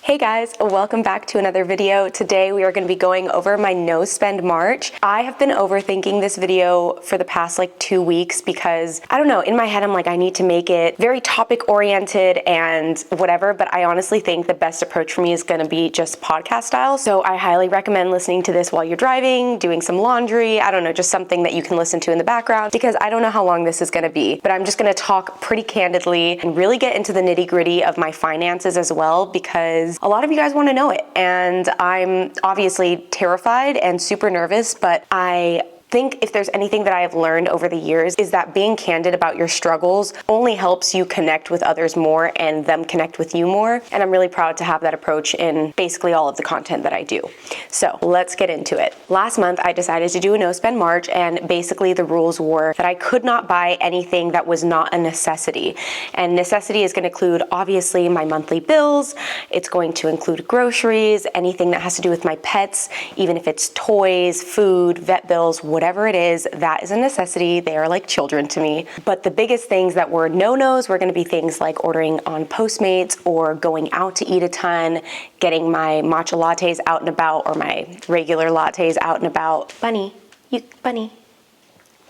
Hey guys, welcome back to another video. Today we are going to be going over my no spend March. I have been overthinking this video for the past 2 weeks because I don't know, in my head I'm like I need to make it very topic oriented and whatever, but I honestly think the best approach for me is going to be just podcast style. So I highly recommend listening to this while you're driving, doing some laundry, I don't know, just something that you can listen to in the background because I don't know how long this is going to be, but I'm just going to talk pretty candidly and really get into the nitty gritty of my finances as well because a lot of you guys want to know it, and I'm obviously terrified and super nervous, but I think if there's anything that I have learned over the years is that being candid about your struggles only helps you connect with others more and them connect with you more. And I'm really proud to have that approach in basically all of the content that I do. So let's get into it. Last month, I decided to do a no spend March, and basically the rules were that I could not buy anything that was not a necessity. And necessity is going to include obviously my monthly bills. It's going to include groceries, anything that has to do with my pets, even if it's toys, food, vet bills, whatever it is, that is a necessity. They are like children to me. But the biggest things that were no-nos were going to be things like ordering on Postmates or going out to eat a ton, getting my matcha lattes out and about or my regular lattes out and about. Bunny,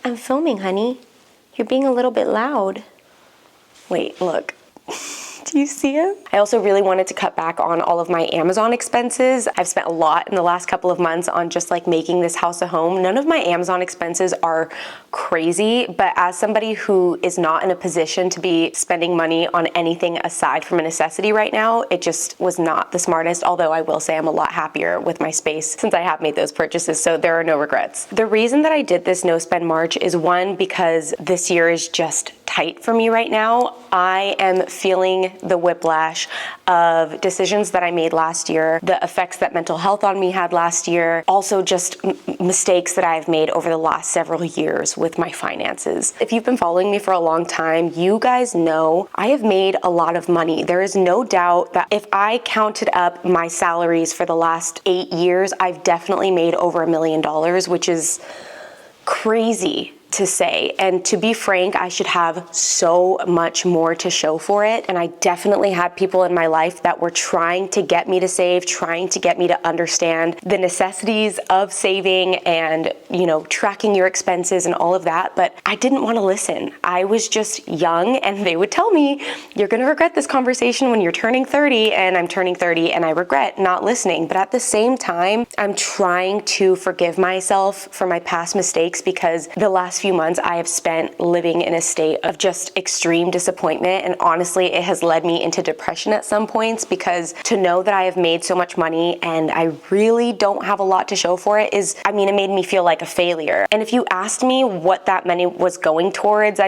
I'm filming, honey. You're being a little bit loud. Wait, look. Do you see him? I also really wanted to cut back on all of my Amazon expenses. I've spent a lot in the last couple of months on just making this house a home. None of my Amazon expenses are crazy, but as somebody who is not in a position to be spending money on anything aside from a necessity right now, it just was not the smartest, although I will say I'm a lot happier with my space since I have made those purchases, so there are no regrets. The reason that I did this no spend March is one, because this year is just tight for me right now. I am feeling the whiplash of decisions that I made last year, the effects that mental health on me had last year, also just mistakes that I've made over the last several years with my finances. If you've been following me for a long time, you guys know I have made a lot of money. There is no doubt that if I counted up my salaries for the last 8 years, I've definitely made over $1 million, which is crazy to say. And to be frank, I should have so much more to show for it. And I definitely had people in my life that were trying to get me to save, trying to get me to understand the necessities of saving and, tracking your expenses and all of that. But I didn't want to listen. I was just young, and they would tell me, you're going to regret this conversation when you're turning 30, and I'm turning 30 and I regret not listening. But at the same time, I'm trying to forgive myself for my past mistakes because the last few months I have spent living in a state of just extreme disappointment, and honestly it has led me into depression at some points because to know that I have made so much money and I really don't have a lot to show for it it made me feel like a failure. And if you asked me what that money was going towards,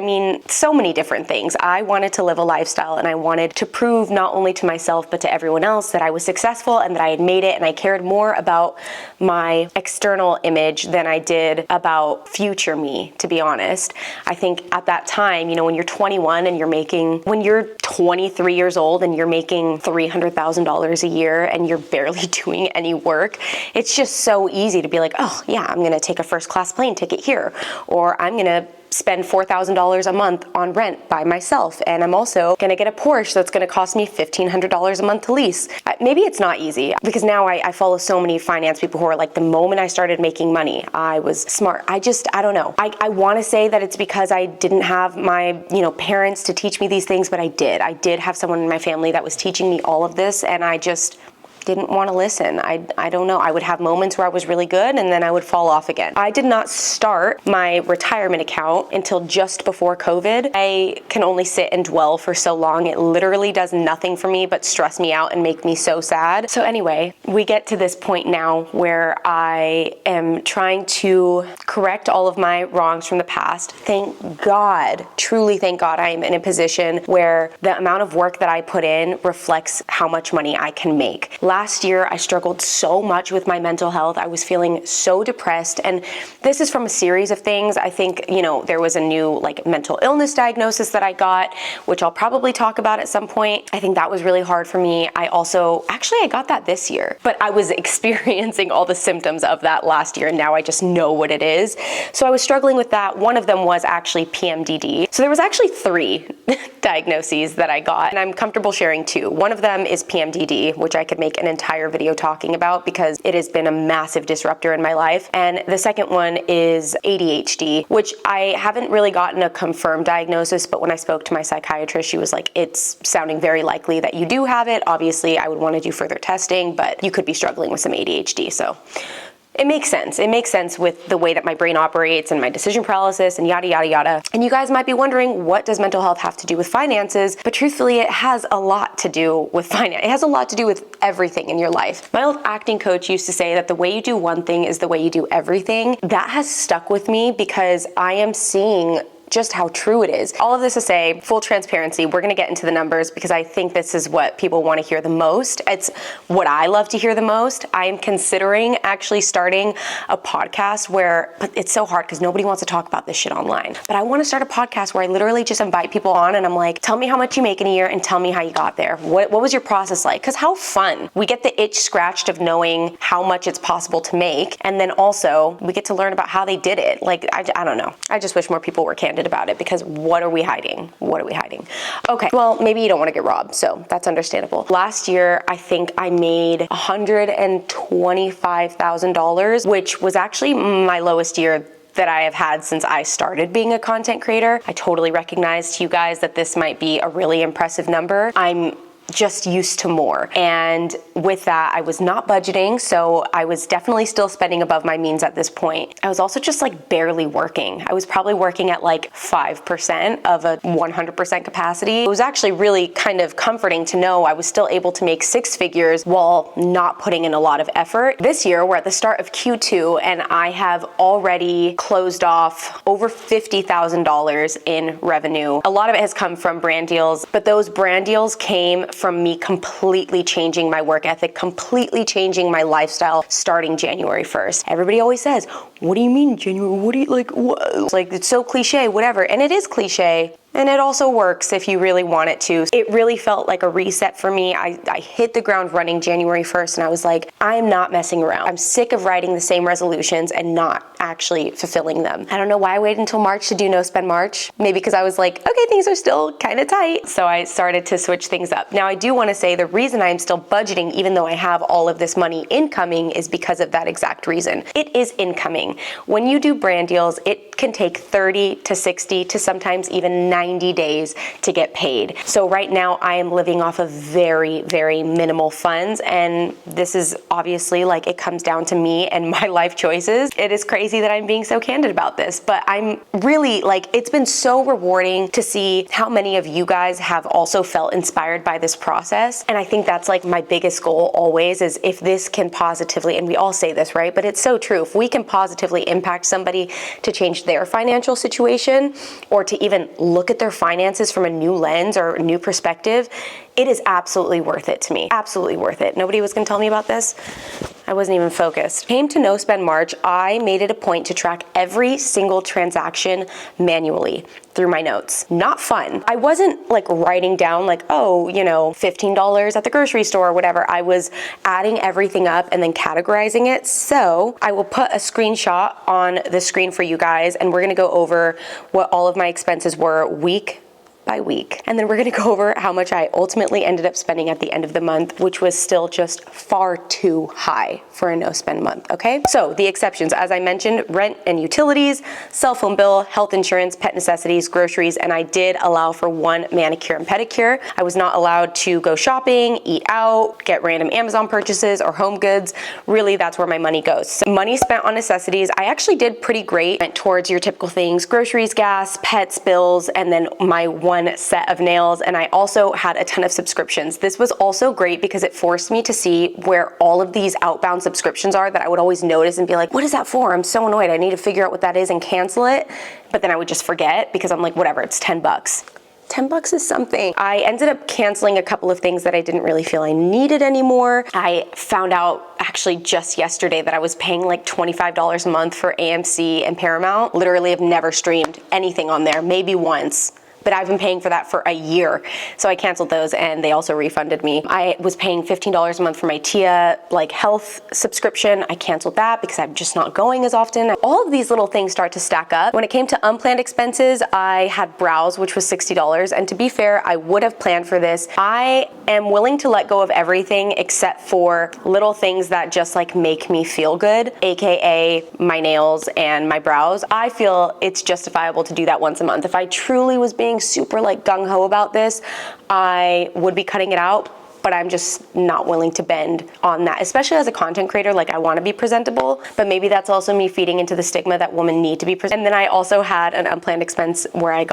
so many different things. I wanted to live a lifestyle and I wanted to prove not only to myself but to everyone else that I was successful and that I had made it, and I cared more about my external image than I did about future me, to be honest. I think at that time, when you're 21 and when you're 23 years old and you're making $300,000 a year and you're barely doing any work, it's just so easy to be like, oh yeah, I'm gonna take a first class plane ticket here, or I'm gonna spend $4,000 a month on rent by myself, and I'm also gonna get a Porsche that's gonna cost me $1,500 a month to lease. Maybe it's not easy because now I follow so many finance people who are like, the moment I started making money, I was smart. I don't know. I wanna say that it's because I didn't have my parents to teach me these things, but I did. I did have someone in my family that was teaching me all of this, and I just didn't want to listen. I don't know. I would have moments where I was really good and then I would fall off again. I did not start my retirement account until just before COVID. I can only sit and dwell for so long. It literally does nothing for me but stress me out and make me so sad. So anyway, we get to this point now where I am trying to correct all of my wrongs from the past. Thank God, truly thank God, I am in a position where the amount of work that I put in reflects how much money I can make. Last year, I struggled so much with my mental health. I was feeling so depressed. And this is from a series of things. I think, there was a new mental illness diagnosis that I got, which I'll probably talk about at some point. I think that was really hard for me. I got that this year, but I was experiencing all the symptoms of that last year, and now I just know what it is. So I was struggling with that. One of them was actually PMDD. So there was actually 3 diagnoses that I got, and I'm comfortable sharing 2. One of them is PMDD, which I could make an entire video talking about because it has been a massive disruptor in my life. And the second one is ADHD, which I haven't really gotten a confirmed diagnosis, but when I spoke to my psychiatrist, she was like, it's sounding very likely that you do have it. Obviously, I would want to do further testing, but you could be struggling with some ADHD. So it makes sense. It makes sense with the way that my brain operates and my decision paralysis and yada, yada, yada. And you guys might be wondering, what does mental health have to do with finances? But truthfully, it has a lot to do with finance. It has a lot to do with everything in your life. My old acting coach used to say that the way you do one thing is the way you do everything. That has stuck with me because I am seeing just how true it is. All of this to say, full transparency, we're gonna get into the numbers because I think this is what people wanna hear the most. It's what I love to hear the most. I am considering actually starting a podcast but it's so hard because nobody wants to talk about this shit online. But I wanna start a podcast where I literally just invite people on and I'm like, tell me how much you make in a year and tell me how you got there. What was your process like? Because how fun. We get the itch scratched of knowing how much it's possible to make. And then also we get to learn about how they did it. I don't know. I just wish more people were candid about it because what are we hiding? What are we hiding? Okay, well, maybe you don't want to get robbed, so that's understandable. Last year, I think I made $125,000, which was actually my lowest year that I have had since I started being a content creator. I totally recognize to you guys that this might be a really impressive number. I'm just used to more. And with that, I was not budgeting, so I was definitely still spending above my means at this point. I was also just barely working. I was probably working at 5% of a 100% capacity. It was actually really kind of comforting to know I was still able to make 6 figures while not putting in a lot of effort. This year, we're at the start of Q2, and I have already closed off over $50,000 in revenue. A lot of it has come from brand deals, but those brand deals came from me completely changing my work ethic, completely changing my lifestyle starting January 1st. Everybody always says, what do you mean January? What do you what? It's so cliche, whatever. And it is cliche. And it also works if you really want it to. It really felt like a reset for me. I hit the ground running January 1st and I was like, I'm not messing around. I'm sick of writing the same resolutions and not actually fulfilling them. I don't know why I waited until March to do No Spend March. Maybe because I was like, okay, things are still kind of tight. So I started to switch things up. Now I do want to say the reason I'm still budgeting, even though I have all of this money incoming, is because of that exact reason. It is incoming. When you do brand deals, it can take 30 to 60 to sometimes even 90 days to get paid. So right now I am living off of very, very minimal funds. And this is obviously it comes down to me and my life choices. It is crazy that I'm being so candid about this, but I'm really it's been so rewarding to see how many of you guys have also felt inspired by this process. And I think that's my biggest goal always is if this can positively, and we all say this, right? But it's so true. If we can positively impact somebody to change their financial situation or to even look at their finances from a new lens or a new perspective, it is absolutely worth it to me. Absolutely worth it. Nobody was gonna tell me about this. I wasn't even focused. Came to No Spend March, I made it a point to track every single transaction manually through my notes. Not fun. I wasn't writing down $15 at the grocery store or whatever. I was adding everything up and then categorizing it. So I will put a screenshot on the screen for you guys, and we're gonna go over what all of my expenses were week by week. And then we're gonna go over how much I ultimately ended up spending at the end of the month, which was still just far too high for a no spend month, okay? So the exceptions, as I mentioned, rent and utilities, cell phone bill, health insurance, pet necessities, groceries, and I did allow for 1 manicure and pedicure. I was not allowed to go shopping, eat out, get random Amazon purchases or home goods. Really, that's where my money goes. So money spent on necessities, I actually did pretty great. Went towards your typical things, groceries, gas, pets, bills, and then my 1 set of nails. And I also had a ton of subscriptions. This was also great because it forced me to see where all of these outbound subscriptions are that I would always notice and be like, what is that for? I'm so annoyed. I need to figure out what that is and cancel it. But then I would just forget because I'm like, whatever, it's $10. $10 is something. I ended up canceling a couple of things that I didn't really feel I needed anymore. I found out actually just yesterday that I was paying like $25 a month for AMC and Paramount. Literally have never streamed anything on there, maybe once. But I've been paying for that for a year. So I canceled those and they also refunded me. I was paying $15 a month for my Tia like health subscription. I canceled that because I'm just not going as often. All of these little things start to stack up. When it came to unplanned expenses, I had brows, which was $60. And to be fair, I would have planned for this. I am willing to let go of everything except for little things that just like make me feel good, AKA my nails and my brows. I feel it's justifiable to do that once a month. If I truly was being super like gung-ho about this, I would be cutting it out, but I'm just not willing to bend on that, especially as a content creator. Like I want to be presentable, but maybe that's also me feeding into the stigma that women need to be present. And then I also had an unplanned expense where I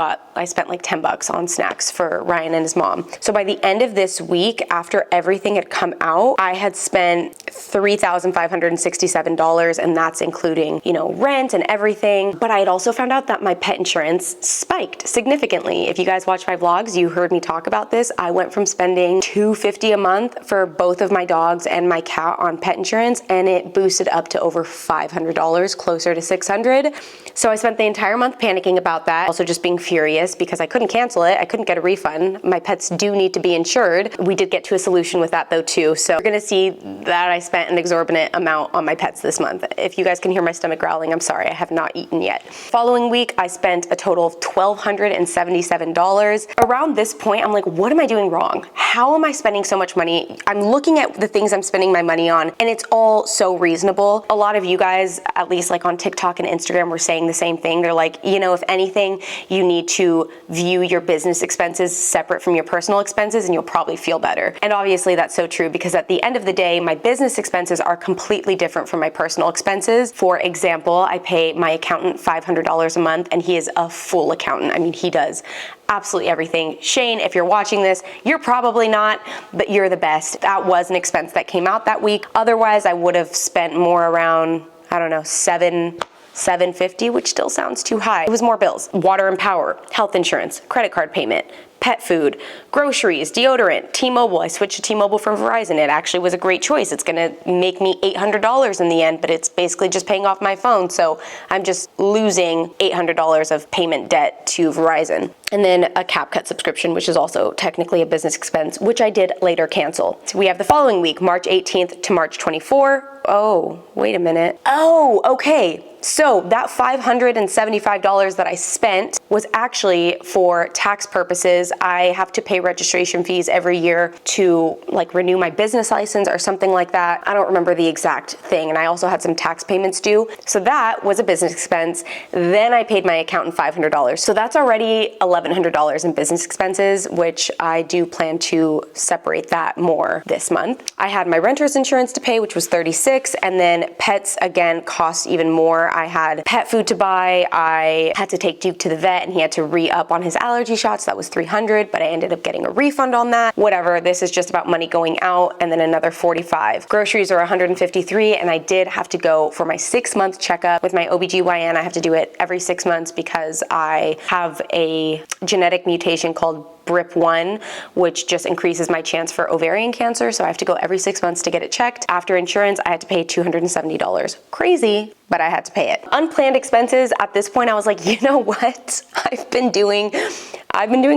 spent like $10 on snacks for Ryan and his mom. So by the end of this week, after everything had come out, I had spent $3,567, and that's including, you know, rent and everything. But I had also found out that my pet insurance spiked significantly. If you guys watch my vlogs, you heard me talk about this. I went from spending $250 a month for both of my dogs and my cat on pet insurance, and it boosted up to over $500, closer to $600. So I spent the entire month panicking about that, also just being furious because I couldn't cancel it. I couldn't get a refund. My pets do need to be insured. We did get to a solution with that though too. So you're gonna see that I spent an exorbitant amount on my pets this month. If you guys can hear my stomach growling, I'm sorry, I have not eaten yet. Following week, I spent a total of $1,277. Around this point, I'm like, what am I doing wrong? How am I spending so much money? I'm looking at the things I'm spending my money on, and it's all so reasonable. A lot of you guys, at least like on TikTok and Instagram, were saying the same thing. They're like, you know, if anything, you need to view your business expenses separate from your personal expenses and you'll probably feel better. And obviously that's so true, because at the end of the day, my business expenses are completely different from my personal expenses. For example, I pay my accountant $500 a month, and he is a full accountant. I mean, he does absolutely everything. Shane, if you're watching this, you're probably not, but you're the best. That was an expense that came out that week. Otherwise, I would have spent more around, I don't know, $750, which still sounds too high. It was more bills. Water and power, health insurance, credit card payment, pet food, groceries, deodorant, T-Mobile. I switched to T-Mobile from Verizon. It actually was a great choice. It's gonna make me $800 in the end, but it's basically just paying off my phone. So I'm just losing $800 of payment debt to Verizon. And then a CapCut subscription, which is also technically a business expense, which I did later cancel. So we have the following week, March 18th to March 24th. Oh, wait a minute. Oh, okay. So that $575 that I spent was actually for tax purposes. I have to pay registration fees every year to like renew my business license or something like that. I don't remember the exact thing. And I also had some tax payments due. So that was a business expense. Then I paid my accountant $500. So that's already $1,100 in business expenses, which I do plan to separate that more this month. I had my renter's insurance to pay, which was $36. And then pets, again, cost even more. I had pet food to buy. I had to take Duke to the vet and he had to re-up on his allergy shots. That was $300, but I ended up getting a refund on that. Whatever, this is just about money going out, and then another $45. Groceries are $153, and I did have to go for my 6-month checkup with my OBGYN. I have to do it every 6 months because I have a genetic mutation called BRIP1, which just increases my chance for ovarian cancer. So I have to go every 6 months to get it checked. After insurance, I had to pay $270. Crazy, but I had to pay it. Unplanned expenses, at this point, I was like, you know what? I've been doing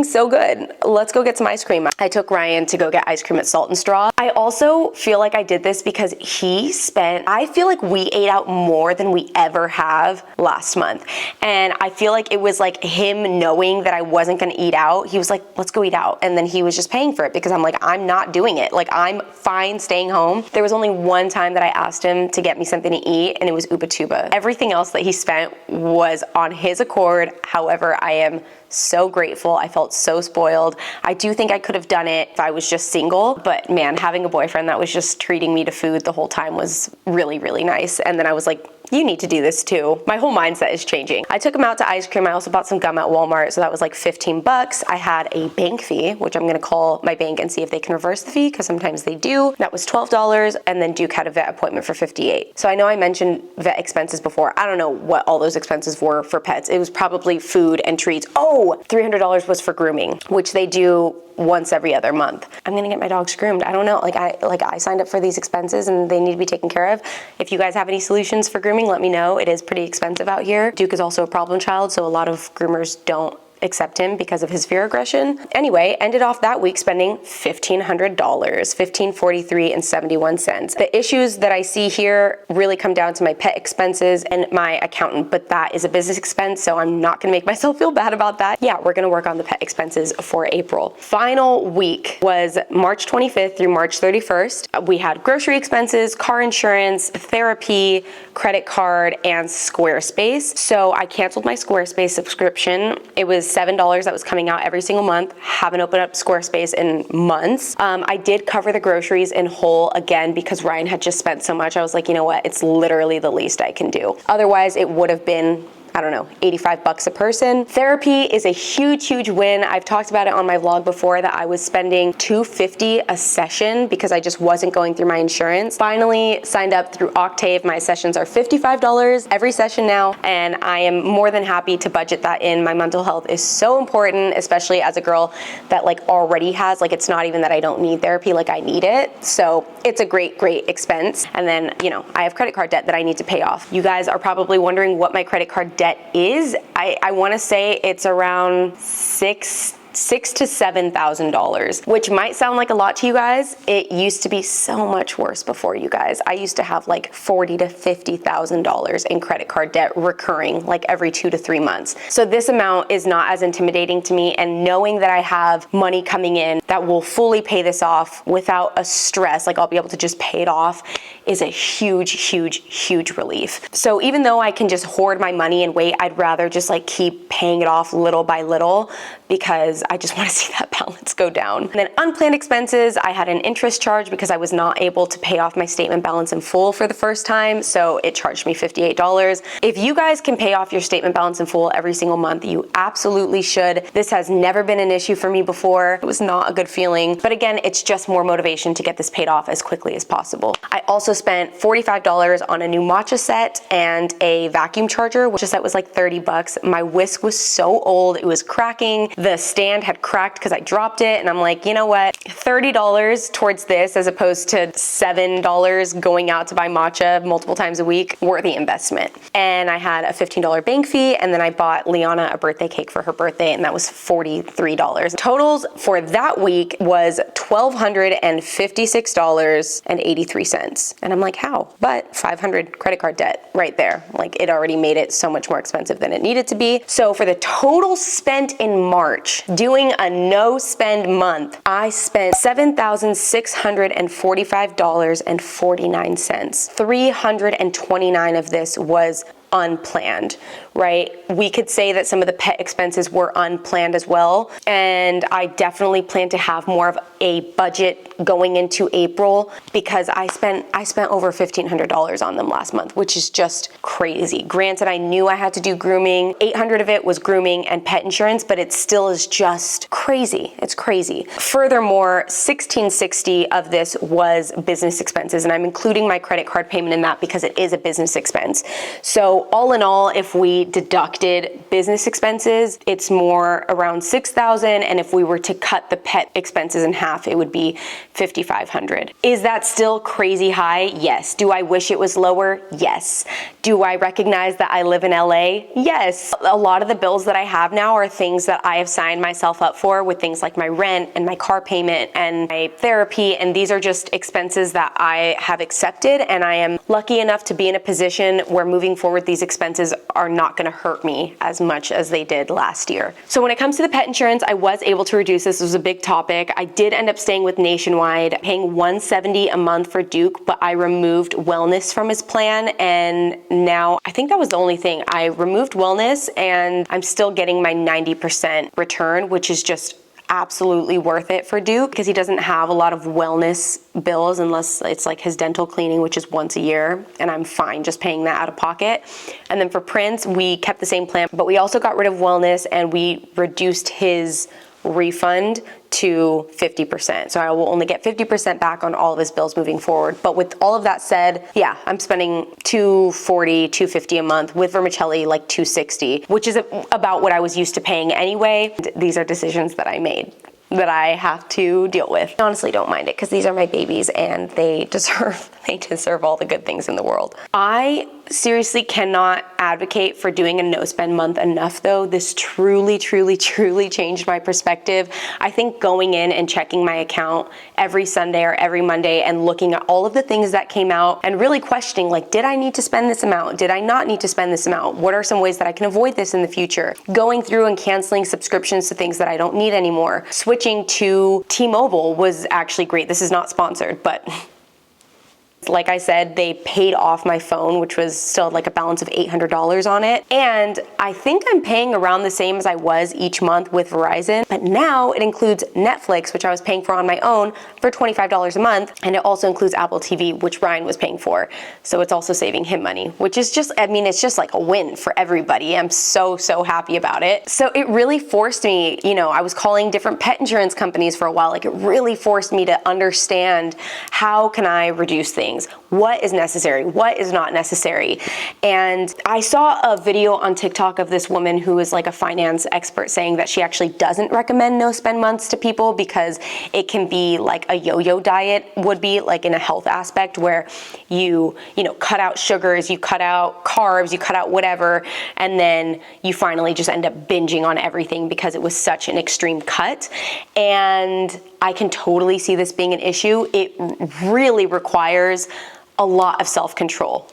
so good. Let's go get some ice cream. I took Ryan to go get ice cream at Salt and Straw. I also feel like I did this because I feel like we ate out more than we ever have last month. And I feel like it was like him knowing that I wasn't gonna eat out. He was like, let's go eat out. And then he was just paying for it because I'm like, I'm not doing it. Like, I'm fine staying home. There was only one time that I asked him to get me something to eat, and it was Uba Tuba. Everything else that he spent was on his accord. However, I am so grateful. I felt so spoiled. I do think I could have done it if I was just single, but man, having a boyfriend that was just treating me to food the whole time was really, really nice. And then I was like you need to do this too. My whole mindset is changing. I took them out to ice cream. I also bought some gum at Walmart, so that was like 15 bucks. I had a bank fee, which I'm gonna call my bank and see if they can reverse the fee, because sometimes they do. That was $12, and then Duke had a vet appointment for $58. So I know I mentioned vet expenses before. I don't know what all those expenses were for pets. It was probably food and treats. Oh, $300 was for grooming, which they do once every other month. I'm gonna get my dogs groomed. I don't know, I signed up for these expenses and they need to be taken care of. If you guys have any solutions for grooming, let me know. It is pretty expensive out here. Duke is also a problem child, so a lot of groomers don't accept him because of his fear aggression. Anyway, ended off that week spending $1,500, $1,543.71. The issues that I see here really come down to my pet expenses and my accountant, but that is a business expense, so I'm not gonna make myself feel bad about that. Yeah, we're gonna work on the pet expenses for April. Final week was March 25th through March 31st. We had grocery expenses, car insurance, therapy, credit card, and Squarespace. So I canceled my Squarespace subscription. It was $7 that was coming out every single month. Haven't opened up Squarespace in months. I did cover the groceries in whole again because Ryan had just spent so much. I was like, you know what? It's literally the least I can do. Otherwise, it would have been, I don't know, 85 bucks a person. Therapy is a huge, huge win. I've talked about it on my vlog before that I was spending $250 a session because I just wasn't going through my insurance. Finally signed up through Octave. My sessions are $55 every session now, and I am more than happy to budget that in. My mental health is so important, especially as a girl that already has, it's not even that I don't need therapy, I need it. So it's a great, great expense. And then, I have credit card debt that I need to pay off. You guys are probably wondering what my credit card debt is. I want to say it's around $6,000 to $7,000, which might sound like a lot to you guys. It used to be so much worse before, you guys. I used to have $40,000 to $50,000 in credit card debt recurring every 2 to 3 months. So this amount is not as intimidating to me, and knowing that I have money coming in that will fully pay this off without a stress, I'll be able to just pay it off, is a huge, huge, huge relief. So even though I can just hoard my money and wait, I'd rather just keep paying it off little by little, because I just want to see that balance go down. And then unplanned expenses, I had an interest charge because I was not able to pay off my statement balance in full for the first time, so it charged me $58. If you guys can pay off your statement balance in full every single month, you absolutely should. This has never been an issue for me before. It was not a good feeling, but again, it's just more motivation to get this paid off as quickly as possible. I also spent $45 on a new matcha set and a vacuum charger, which set was $30. My whisk was so old, it was cracking. The stand had cracked because I dropped it, and I'm like, you know what? $30 towards this as opposed to $7 going out to buy matcha multiple times a week, worthy investment. And I had a $15 bank fee, and then I bought Liana a birthday cake for her birthday, and that was $43. Totals for that week was $1,256.83. And I'm like, how? But $500 credit card debt right there. It already made it so much more expensive than it needed to be. So for the total spent in March, doing a no spend month, I spent $7,645.49. 329 of this was unplanned, right? We could say that some of the pet expenses were unplanned as well. And I definitely plan to have more of a budget going into April because I spent over $1,500 on them last month, which is just crazy. Granted, I knew I had to do grooming. $800 of it was grooming and pet insurance, but it still is just crazy. It's crazy. Furthermore, $1,660 of this was business expenses, and I'm including my credit card payment in that because it is a business expense. So all in all, if we deducted business expenses, it's more around $6,000, and if we were to cut the pet expenses in half, it would be $5,500. Is that still crazy high? Yes. Do I wish it was lower? Yes. Do I recognize that I live in LA? Yes. A lot of the bills that I have now are things that I have signed myself up for, with things like my rent and my car payment and my therapy, and these are just expenses that I have accepted, and I am lucky enough to be in a position where moving forward these expenses are not going to hurt me as much as they did last year. So when it comes to the pet insurance, I was able to reduce this. This was a big topic. I did end up staying with Nationwide, paying $170 a month for Duke, but I removed wellness from his plan, and now I think that was the only thing. I removed wellness, and I'm still getting my 90% return, which is just absolutely worth it for Duke because he doesn't have a lot of wellness bills unless it's like his dental cleaning, which is once a year, and I'm fine just paying that out of pocket. And then for Prince, we kept the same plan, but we also got rid of wellness and we reduced his refund to 50%. So I will only get 50% back on all of his bills moving forward. But with all of that said, yeah, I'm spending $240, $250 a month, with vermicelli like $260, which is about what I was used to paying anyway. These are decisions that I made that I have to deal with. I honestly don't mind it because these are my babies and they deserve all the good things in the world. I seriously cannot advocate for doing a no spend month enough though. This truly changed my perspective. I think going in and checking my account every Sunday or every Monday and looking at all of the things that came out and really questioning, like, did I need to spend this amount? Did I not need to spend this amount? What are some ways that I can avoid this in the future? Going through and canceling subscriptions to things that I don't need anymore. Switching to T-Mobile was actually great. This is not sponsored, but like I said, they paid off my phone, which was still like a balance of $800 on it. And I think I'm paying around the same as I was each month with Verizon, but now it includes Netflix, which I was paying for on my own for $25 a month. And it also includes Apple TV, which Ryan was paying for. So it's also saving him money, which is just, I mean, it's just like a win for everybody. I'm so happy about it. So it really forced me, you know, I was calling different pet insurance companies for a while. Like it really forced me to understand how can I reduce things? What is necessary? What is not necessary? And I saw a video on TikTok of this woman who is like a finance expert saying that she actually doesn't recommend no spend months to people because it can be like a yo-yo diet would be, like in a health aspect where you know, cut out sugars, you cut out carbs, you cut out whatever, and then you finally just end up binging on everything because it was such an extreme cut. And I can totally see this being an issue. It really requires a lot of self-control,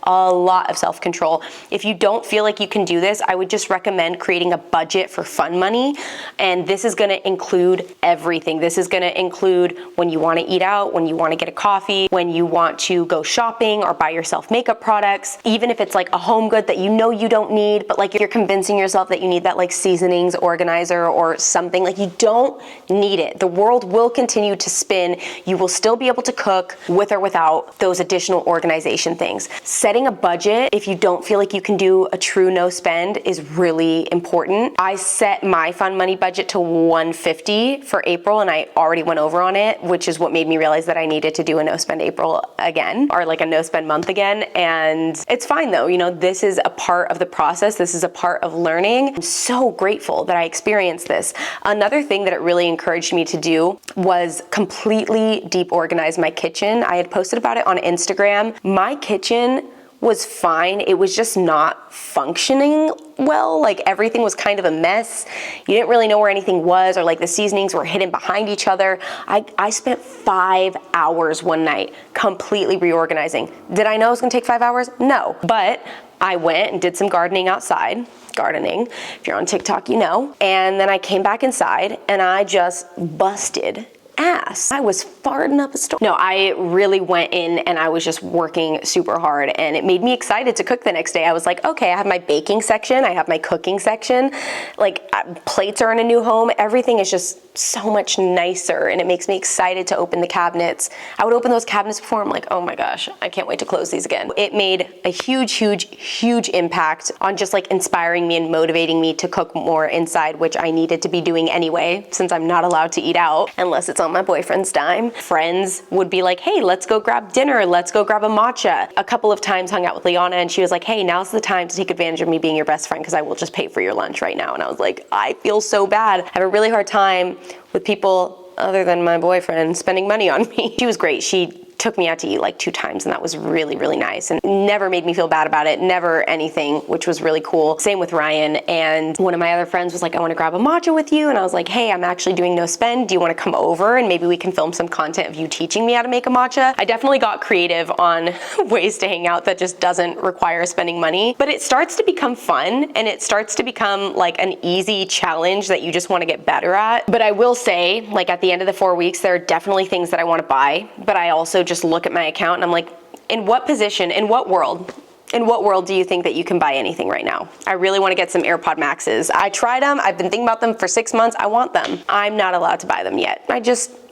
If you don't feel like you can do this, I would just recommend creating a budget for fun money. And this is gonna include everything. This is gonna include when you wanna eat out, when you wanna get a coffee, when you want to go shopping or buy yourself makeup products, even if it's like a home good that you know you don't need, but like you're convincing yourself that you need that like seasonings organizer or something, like you don't need it. The world will continue to spin. You will still be able to cook with or without those additional organization things. Setting a budget, if you don't feel like you can do a true no spend, is really important. I set my fun money budget to $150 for April, and I already went over on it, which is what made me realize that I needed to do a no spend April again, or like a no spend month again. And it's fine though, you know, this is a part of the process. This is a part of learning. I'm so grateful that I experienced this. Another thing that it really encouraged me to do was completely deep organize my kitchen. I had posted about it on Instagram. My kitchen was fine. It was just not functioning well. Like everything was kind of a mess. You didn't really know where anything was, or like the seasonings were hidden behind each other. I spent 5 hours one night completely reorganizing. Did I know it was gonna take 5 hours? No, but I went and did some gardening outside. Gardening, if you're on TikTok, you know. And then I came back inside and I just busted ass. I was farting up a storm. No, I really went in and I was just working super hard, and it made me excited to cook the next day. I was like, okay, I have my baking section, I have my cooking section, like plates are in a new home. Everything is just so much nicer, and it makes me excited to open the cabinets. I would open those cabinets before, I'm like, oh my gosh, I can't wait to close these again. It made a huge impact on just like inspiring me and motivating me to cook more inside, which I needed to be doing anyway, since I'm not allowed to eat out unless it's on my boyfriend's dime. Friends would be like, hey, let's go grab dinner, let's go grab a matcha. A couple of times hung out with Liana, and she was like, hey, now's the time to take advantage of me being your best friend because I will just pay for your lunch right now. And I was like, I feel so bad. I have a really hard time with people other than my boyfriend spending money on me. She was great. She took me out to eat like 2 times, and that was really nice, and never made me feel bad about it, never anything, which was really cool. Same with Ryan. And one of my other friends was like, I want to grab a matcha with you, and I was like, hey, I'm actually doing no spend, do you want to come over and maybe we can film some content of you teaching me how to make a matcha? I definitely got creative on ways to hang out that just doesn't require spending money, but it starts to become fun, and it starts to become like an easy challenge that you just want to get better at. But I will say, like at the end of the 4 weeks, there are definitely things that I want to buy, but I also just look at my account and I'm like, in what position, in what world In what world do you think that you can buy anything right now? I really want to get some AirPod Maxes. I tried them. I've been thinking about them for 6 months. I want them. I'm not allowed to buy them yet.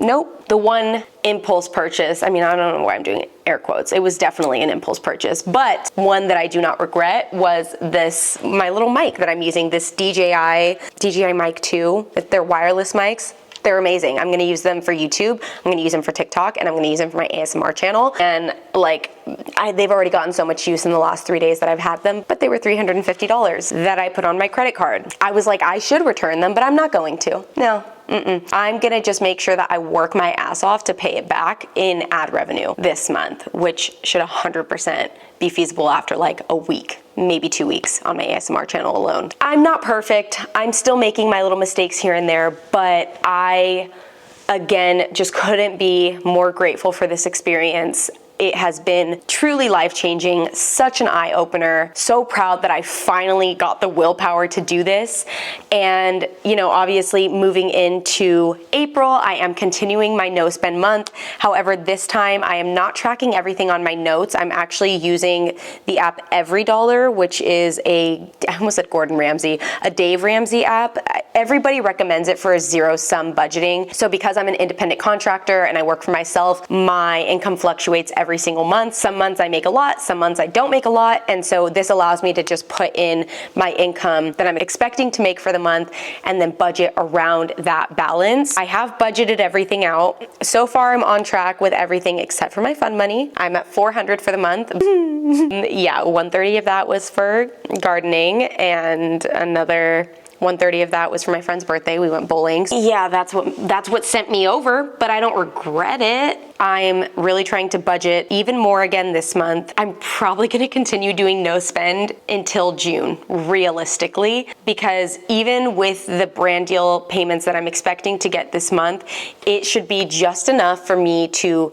Nope. The one impulse purchase, I mean, I don't know why I'm doing air quotes. It was definitely an impulse purchase, but one that I do not regret was my little mic that I'm using, this DJI Mic 2. They're wireless mics. They're amazing. I'm gonna use them for YouTube, I'm gonna use them for TikTok, and I'm gonna use them for my ASMR channel. And they've already gotten so much use in the last 3 days that I've had them, but they were $350 that I put on my credit card. I was like, I should return them, but I'm not going to. No. I'm gonna just make sure that I work my ass off to pay it back in ad revenue this month, which should 100% be feasible after like a week, maybe 2 weeks on my ASMR channel alone. I'm not perfect. I'm still making my little mistakes here and there, but I, again, just couldn't be more grateful for this experience. It has been truly life-changing, such an eye-opener. So proud that I finally got the willpower to do this. And, obviously moving into April, I am continuing my no spend month. However, this time I am not tracking everything on my notes. I'm actually using the app EveryDollar, which is I almost said Gordon Ramsay, a Dave Ramsey app. Everybody recommends it for a zero-sum budgeting. So because I'm an independent contractor and I work for myself, my income fluctuates every single month. Some months I make a lot, some months I don't make a lot. And so this allows me to just put in my income that I'm expecting to make for the month and then budget around that balance. I have budgeted everything out. So far I'm on track with everything except for my fund money. I'm at $400 for the month. Yeah, 130 of that was for gardening and another 130 of that was for my friend's birthday. We went bowling. Yeah, that's what sent me over, but I don't regret it. I'm really trying to budget even more again this month. I'm probably gonna continue doing no spend until June, realistically, because even with the brand deal payments that I'm expecting to get this month, it should be just enough for me to,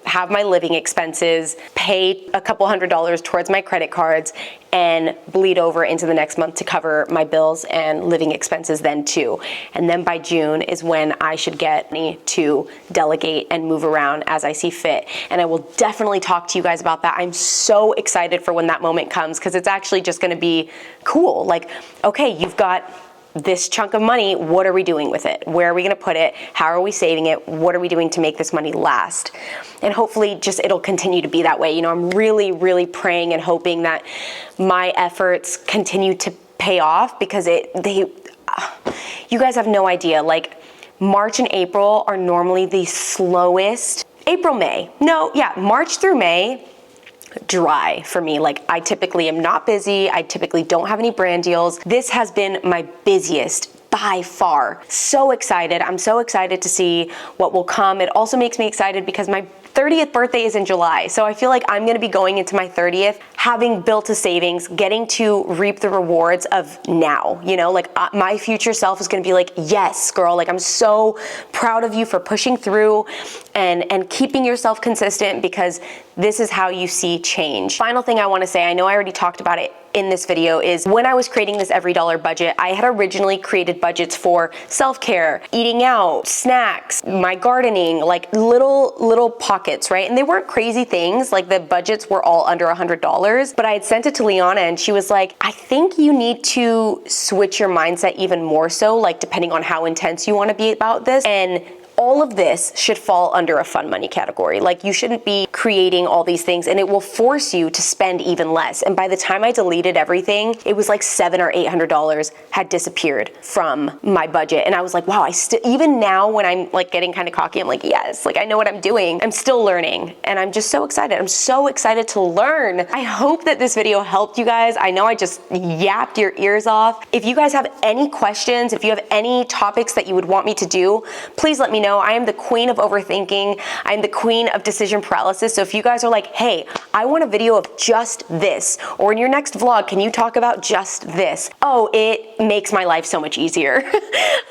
have my living expenses, pay a couple $100s towards my credit cards, and bleed over into the next month to cover my bills and living expenses then too. And then by June is when I should get money to delegate and move around as I see fit. And I will definitely talk to you guys about that. I'm so excited for when that moment comes because it's actually just gonna be cool. Like, okay, you've got this chunk of money, what are we doing with it? Where are we gonna put it? How are we saving it? What are we doing to make this money last? And hopefully it'll continue to be that way. I'm really, really praying and hoping that my efforts continue to pay off because you guys have no idea. Like March and April are normally the slowest. March through May, dry for me. Like I typically am not busy. I typically don't have any brand deals. This has been my busiest by far. So excited. I'm so excited to see what will come. It also makes me excited because my 30th birthday is in July. So I feel like I'm gonna be going into my 30th having built a savings, getting to reap the rewards of now, my future self is gonna be like, yes, girl, like I'm so proud of you for pushing through and keeping yourself consistent because this is how you see change. Final thing I wanna say, I know I already talked about it in this video, is when I was creating this EveryDollar budget, I had originally created budgets for self-care, eating out, snacks, my gardening, like little pockets, right? And they weren't crazy things, like the budgets were all under $100, but I had sent it to Liana and she was like, I think you need to switch your mindset even more so, like depending on how intense you wanna be about this. And all of this should fall under a fun money category. Like you shouldn't be creating all these things and it will force you to spend even less. And by the time I deleted everything, it was like $700 or $800 had disappeared from my budget. And I was like, wow, even now when I'm like getting kind of cocky, I'm like, yes, like I know what I'm doing. I'm still learning and I'm just so excited. I'm so excited to learn. I hope that this video helped you guys. I know I just yapped your ears off. If you guys have any questions, if you have any topics that you would want me to do, please let me know. I am the queen of overthinking. I'm the queen of decision paralysis. So if you guys are like, hey, I want a video of just this, or in your next vlog, can you talk about just this? Oh, it makes my life so much easier.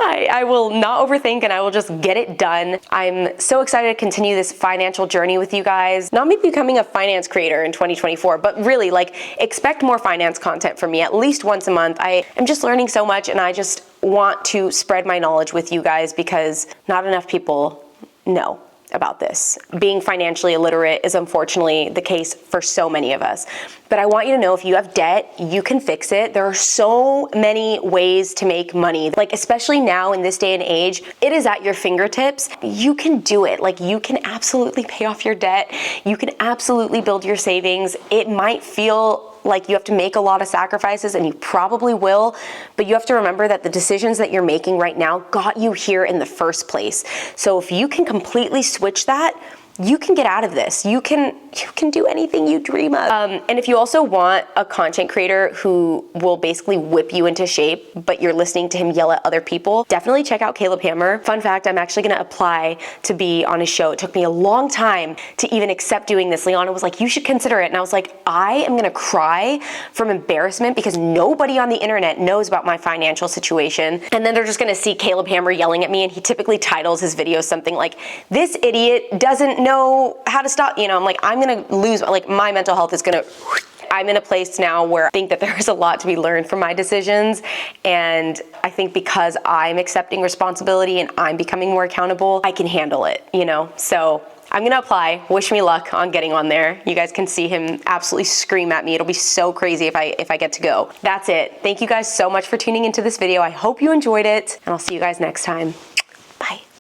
I will not overthink and I will just get it done. I'm so excited to continue this financial journey with you guys. Not me becoming a finance creator in 2024, but really like expect more finance content from me at least once a month. I am just learning so much and I just want to spread my knowledge with you guys because not enough people know. about this. Being financially illiterate is unfortunately the case for so many of us. But I want you to know, if you have debt, you can fix it. There are so many ways to make money. Like, especially now in this day and age, it is at your fingertips. You can do it. Like, you can absolutely pay off your debt. You can absolutely build your savings. It might feel like you have to make a lot of sacrifices, and you probably will, but you have to remember that the decisions that you're making right now got you here in the first place. So if you can completely switch that, you can get out of this. You can do anything you dream of. And if you also want a content creator who will basically whip you into shape, but you're listening to him yell at other people, definitely check out Caleb Hammer. Fun fact, I'm actually gonna apply to be on his show. It took me a long time to even accept doing this. Liana was like, you should consider it. And I was like, I am gonna cry from embarrassment because nobody on the internet knows about my financial situation. And then they're just gonna see Caleb Hammer yelling at me, and he typically titles his videos something like, this idiot doesn't know how to stop. You know, I'm like, I'm gonna lose, like, my mental health is gonna, I'm in a place now where I think that there's a lot to be learned from my decisions. And I think because I'm accepting responsibility and I'm becoming more accountable, I can handle it, you know? So I'm gonna apply. Wish me luck on getting on there. You guys can see him absolutely scream at me. It'll be so crazy if I get to go. That's it. Thank you guys so much for tuning into this video. I hope you enjoyed it, and I'll see you guys next time.